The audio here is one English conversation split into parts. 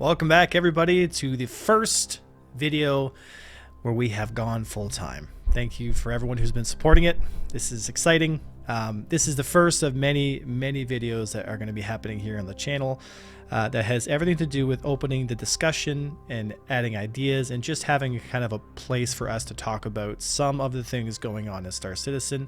Welcome back, everybody, to the first video where we have gone full-time. Thank you for everyone who's been supporting it. This is exciting. This is the first of many videos that are going to be happening here on the channel that has everything to do with opening the discussion and adding ideas and just having kind of a place for us to talk about some of the things going on in StarCitizen,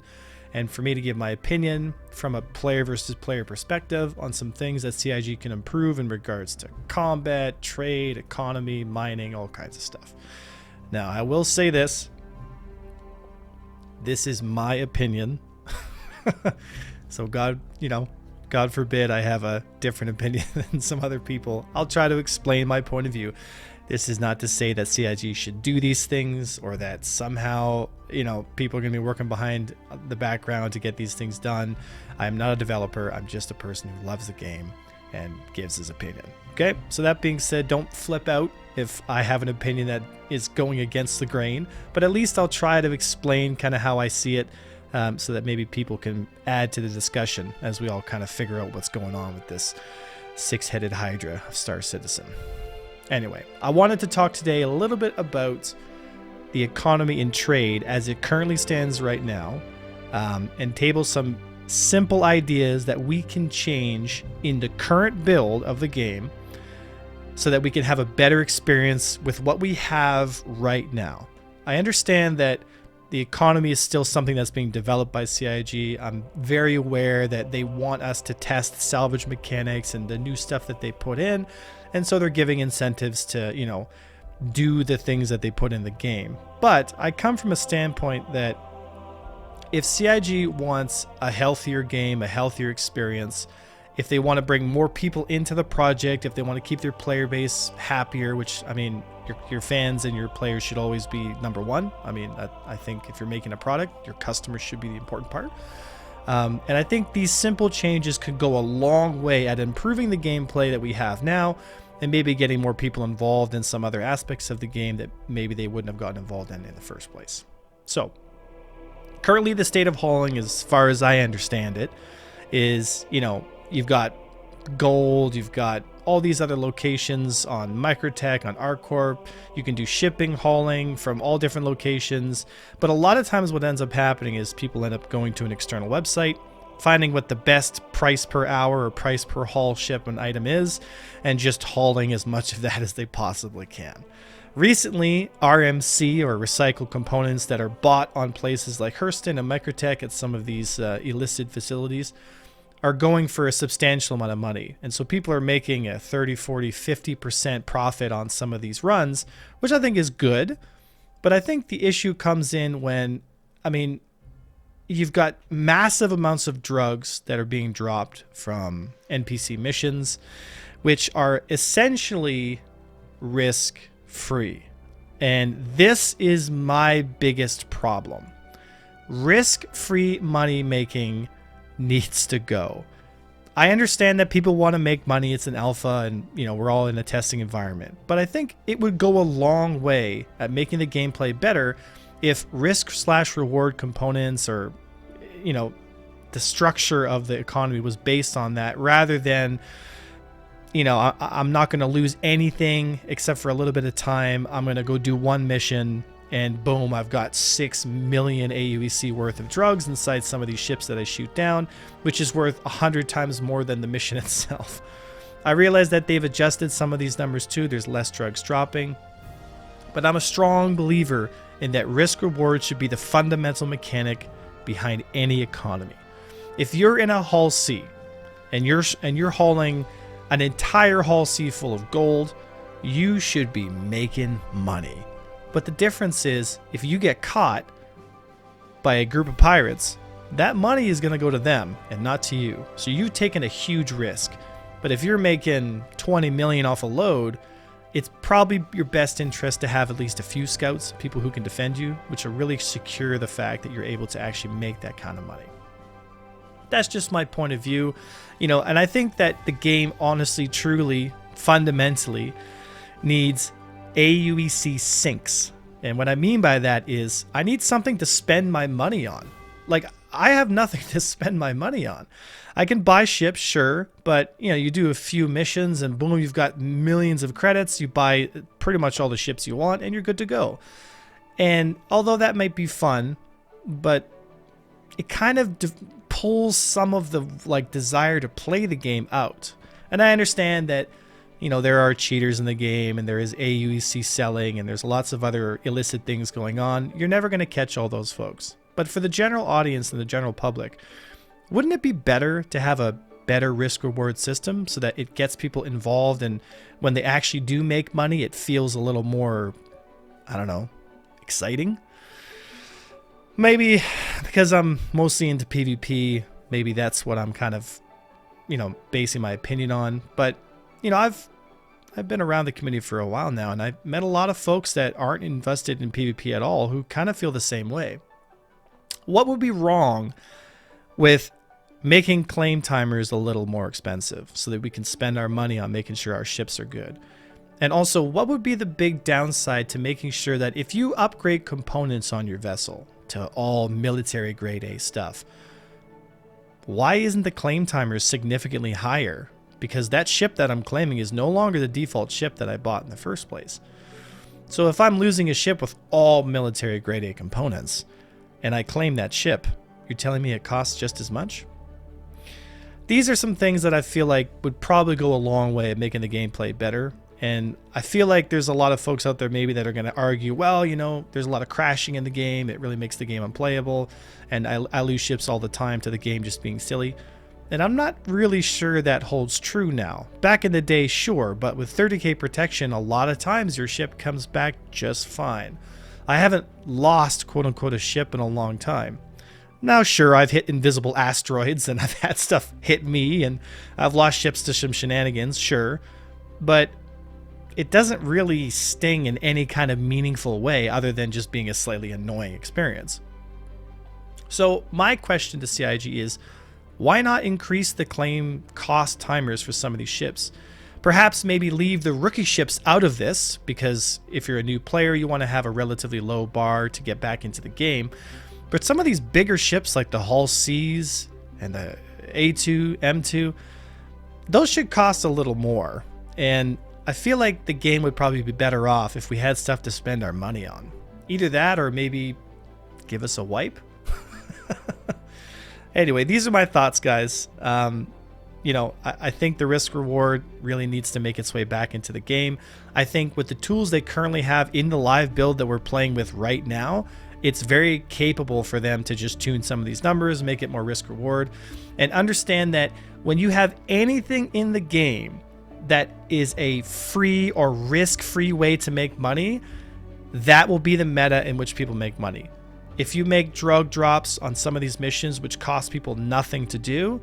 and for me to give my opinion from a player versus player perspective on some things that CIG can improve in regards to combat, trade, economy, mining, all kinds of stuff. Now, I will say this. This is my opinion. So God forbid I have a different opinion than some other people. I'll try to explain my point of view. This is not to say that CIG should do these things or that somehow, people are going to be working behind the background to get these things done. I'm not a developer. I'm just a person who loves the game and gives his opinion. Okay, so that being said, don't flip out if I have an opinion that is going against the grain, but at least I'll try to explain kind of how I see it, so that maybe people can add to the discussion as we all kind of figure out what's going on with this six-headed hydra of StarCitizen. Anyway, I wanted to talk today a little bit about the economy and trade as it currently stands right now, and table some simple ideas that we can change in the current build of the game so that we can have a better experience with what we have right now. I understand that the economy is still something that's being developed by CIG. I'm very aware that they want us to test salvage mechanics and the new stuff that they put in, and so they're giving incentives to, do the things that they put in the game. But I come from a standpoint that if CIG wants a healthier game, a healthier experience, if they want to bring more people into the project, if they want to keep their player base happier, which, I mean, your fans and your players should always be number one. I mean, I think if you're making a product, your customers should be the important part. And I think these simple changes could go a long way at improving the gameplay that we have now, and maybe getting more people involved in some other aspects of the game that maybe they wouldn't have gotten involved in the first place. So, currently the state of hauling, as far as I understand it, is, you've got gold, you've got all these other locations on Microtech, on ArcCorp. You can do shipping, hauling from all different locations. But a lot of times what ends up happening is people end up going to an external website, finding what the best price per hour or price per haul shipment item is, and just hauling as much of that as they possibly can. Recently, RMC, or recycled components that are bought on places like Hurston and Microtech at some of these illicit facilities, are going for a substantial amount of money. And so people are making a 30, 40, 50% profit on some of these runs, which I think is good. But I think the issue comes in when, you've got massive amounts of drugs that are being dropped from NPC missions, which are essentially risk-free. And this is my biggest problem. Risk-free money making needs to go. I understand that people want to make money. It's an alpha and, we're all in a testing environment. But I think it would go a long way at making the gameplay better if risk/reward components or, the structure of the economy was based on that, rather than, I'm not going to lose anything except for a little bit of time. I'm going to go do one mission and boom, I've got 6 million AUEC worth of drugs inside some of these ships that I shoot down, which is worth 100 times more than the mission itself. I realize that they've adjusted some of these numbers too. There's less drugs dropping. But I'm a strong believer in that risk reward should be the fundamental mechanic behind any economy. If you're in a Hull C and you're hauling an entire Hull C full of gold, you should be making money. But the difference is, if you get caught by a group of pirates, that money is going to go to them and not to you. So you've taken a huge risk. But if you're making 20 million off a load, it's probably your best interest to have at least a few scouts, people who can defend you, which will really secure the fact that you're able to actually make that kind of money. That's just my point of view, and I think that the game honestly, truly, fundamentally needs AUEC sinks. And what I mean by that is I need something to spend my money on. Like, I have nothing to spend my money on. I can buy ships, sure, but you do a few missions and boom, you've got millions of credits. You buy pretty much all the ships you want and you're good to go. And although that might be fun, but it kind of pulls some of the desire to play the game out. And I understand that there are cheaters in the game and there is AUEC selling and there's lots of other illicit things going on. You're never going to catch all those folks. But for the general audience and the general public, wouldn't it be better to have a better risk reward system so that it gets people involved, and when they actually do make money, it feels a little more, I don't know, exciting? Maybe because I'm mostly into PvP, maybe that's what I'm kind of, basing my opinion on. But, I've been around the community for a while now, and I've met a lot of folks that aren't invested in PvP at all who kind of feel the same way. What would be wrong with making claim timers a little more expensive so that we can spend our money on making sure our ships are good? And also, what would be the big downside to making sure that if you upgrade components on your vessel to all military grade A stuff, why isn't the claim timer significantly higher? Because that ship that I'm claiming is no longer the default ship that I bought in the first place. So if I'm losing a ship with all military grade A components and I claim that ship, you're telling me it costs just as much? These are some things that I feel like would probably go a long way at making the gameplay better. And I feel like there's a lot of folks out there maybe that are going to argue, well, there's a lot of crashing in the game. It really makes the game unplayable. And I lose ships all the time to the game just being silly. And I'm not really sure that holds true now. Back in the day, sure, but with 30k protection, a lot of times your ship comes back just fine. I haven't lost, quote-unquote, a ship in a long time. Now, sure, I've hit invisible asteroids and I've had stuff hit me and I've lost ships to some shenanigans, sure. But it doesn't really sting in any kind of meaningful way other than just being a slightly annoying experience. So my question to CIG is, why not increase the claim cost timers for some of these ships? Perhaps maybe leave the rookie ships out of this, because if you're a new player, you want to have a relatively low bar to get back into the game. But some of these bigger ships like the Hull C's and the A2, M2, those should cost a little more. And I feel like the game would probably be better off if we had stuff to spend our money on. Either that or maybe give us a wipe. Anyway, these are my thoughts, guys. I think the risk reward really needs to make its way back into the game. I think with the tools they currently have in the live build that we're playing with right now, it's very capable for them to just tune some of these numbers, make it more risk reward, and understand that when you have anything in the game that is a free or risk-free way to make money, that will be the meta in which people make money. If you make drug drops on some of these missions, which cost people nothing to do,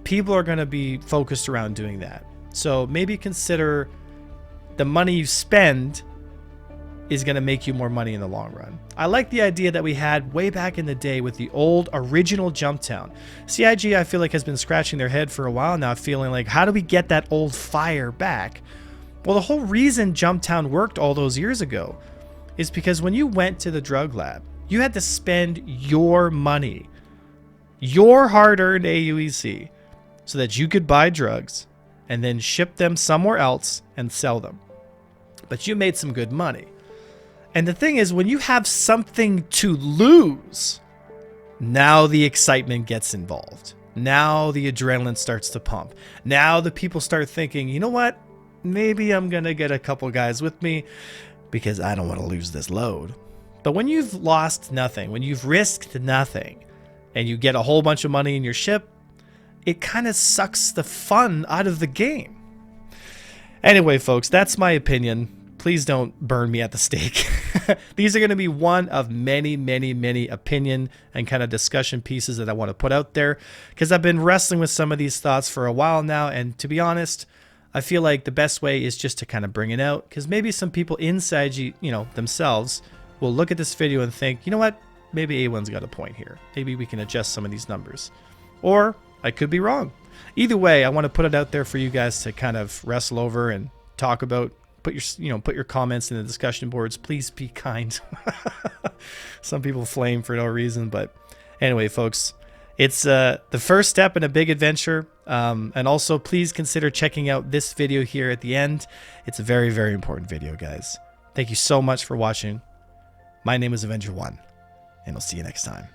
people are going to be focused around doing that. So maybe consider the money you spend is going to make you more money in the long run. I like the idea that we had way back in the day with the old original Jumptown. CIG, I feel like, has been scratching their head for a while now, feeling like, how do we get that old fire back? Well, the whole reason Jumptown worked all those years ago is because when you went to the drug lab, you had to spend your money, your hard-earned AUEC, so that you could buy drugs and then ship them somewhere else and sell them. But you made some good money. And the thing is, when you have something to lose, now the excitement gets involved. Now the adrenaline starts to pump. Now the people start thinking, you know what? Maybe I'm going to get a couple guys with me because I don't want to lose this load. But when you've lost nothing, when you've risked nothing, and you get a whole bunch of money in your ship, it kind of sucks the fun out of the game. Anyway, folks, that's my opinion. Please don't burn me at the stake. These are going to be one of many, many, many opinion and kind of discussion pieces that I want to put out there, because I've been wrestling with some of these thoughts for a while now. And to be honest, I feel like the best way is just to kind of bring it out, because maybe some people inside themselves will look at this video and think, you know what, maybe A1's got a point here. Maybe we can adjust some of these numbers. Or I could be wrong. Either way, I want to put it out there for you guys to kind of wrestle over and talk about. Put your comments in the discussion boards. Please be kind. Some people flame for no reason, but Anyway, folks, it's the first step in a big adventure. And also, please consider checking out this video here at the end. It's a very, very important video, guys. Thank you so much for watching. My name is Avenger1, and I'll see you next time.